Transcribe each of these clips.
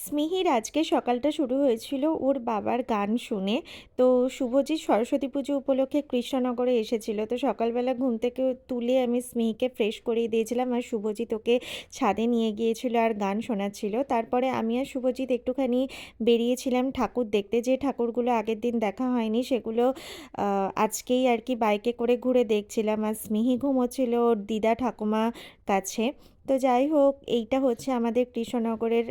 স্মিহির আজকে সকালটা শুরু হয়েছিল ওর বাবার গান শুনে। তো শুভজিৎ সরস্বতী পুজো উপলক্ষে কৃষ্ণনগরে এসেছিল। তো সকালবেলা ঘুম থেকে তুলে আমি স্মিহিকে ফ্রেশ করিয়ে দিয়েছিলাম আর শুভজিৎ ওকে ছাদে নিয়ে গিয়েছিল আর গান শোনাচ্ছিল। তারপরে আমি আর শুভজিৎ একটুখানি বেরিয়েছিলাম ঠাকুর দেখতে। যে ঠাকুরগুলো আগের দিন দেখা হয়নি সেগুলো আজকেই আর কি বাইকে করে ঘুরে দেখছিলাম। আর স্মিহি ঘুমোচ্ছিল ওর দিদা ঠাকুমা কাছে। তো যাই হোক, এইটা হচ্ছে আমাদের কৃষ্ণনগরের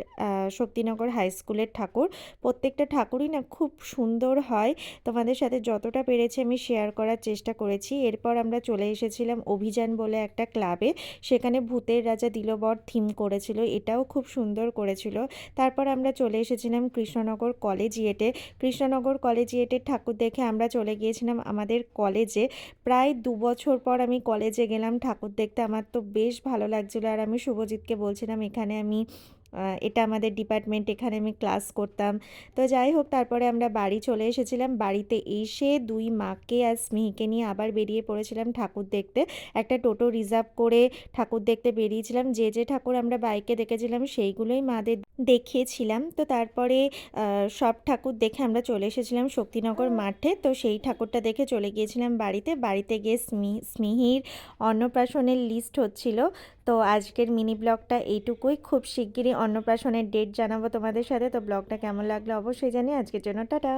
শক্তিনগর হাই স্কুলের ঠাকুর। প্রত্যেকটা ঠাকুরই না খুব সুন্দর হয়। তোমাদের সাথে যতটা পেরেছি আমি শেয়ার করার চেষ্টা করেছি। এরপর আমরা চলে এসেছিলাম অভিযান বলে একটা ক্লাবে। সেখানে ভূতের রাজা দিলবর থিম করেছিল, এটাও খুব সুন্দর করেছিল। তারপর আমরা চলে এসেছিলাম কৃষ্ণনগর কলেজিয়েটে। কৃষ্ণনগর কলেজিয়েটের ঠাকুর দেখে আমরা চলে গিয়েছিলাম আমাদের কলেজে। প্রায় ২ বছর পর আমি কলেজে গেলাম ঠাকুর দেখতে। আমার তো বেশ ভালো লাগছিলো। আর আমি শুভজিৎকে বলছিলাম এখানে আমি এটা আমাদের ডিপার্টমেন্ট, এখানে আমি ক্লাস করতাম। তো যাই হোক, তারপরে আমরা বাড়ি চলে এসেছিলাম। বাড়িতে এসে দুই মাকে আর স্মিহিকে নিয়ে আবার বেরিয়ে পড়েছিলাম ঠাকুর দেখতে। একটা টোটো রিজার্ভ করে ঠাকুর দেখতে বেরিয়েছিলাম। যে যে ঠাকুর আমরা বাইকে দেখেছিলাম সেইগুলোই মাদের দেখিয়েছিলাম। তো তারপরে সব ঠাকুর দেখে আমরা চলে এসেছিলাম শক্তিনগর মাঠে। তো সেই ঠাকুরটা দেখে চলে গিয়েছিলাম বাড়িতে। বাড়িতে গিয়ে স্মিহির অন্নপ্রাশনের লিস্ট হচ্ছিল। তো আজকের মিনি ব্লগটা এইটুকুই। খুব শিগগিরই অন্নপ্রাশনের ডেট জানাবো তোমাদের সাথে। তো ব্লগটা কেমন লাগলো অবশ্যই জানিয়ে আজকের জন্য টাটা।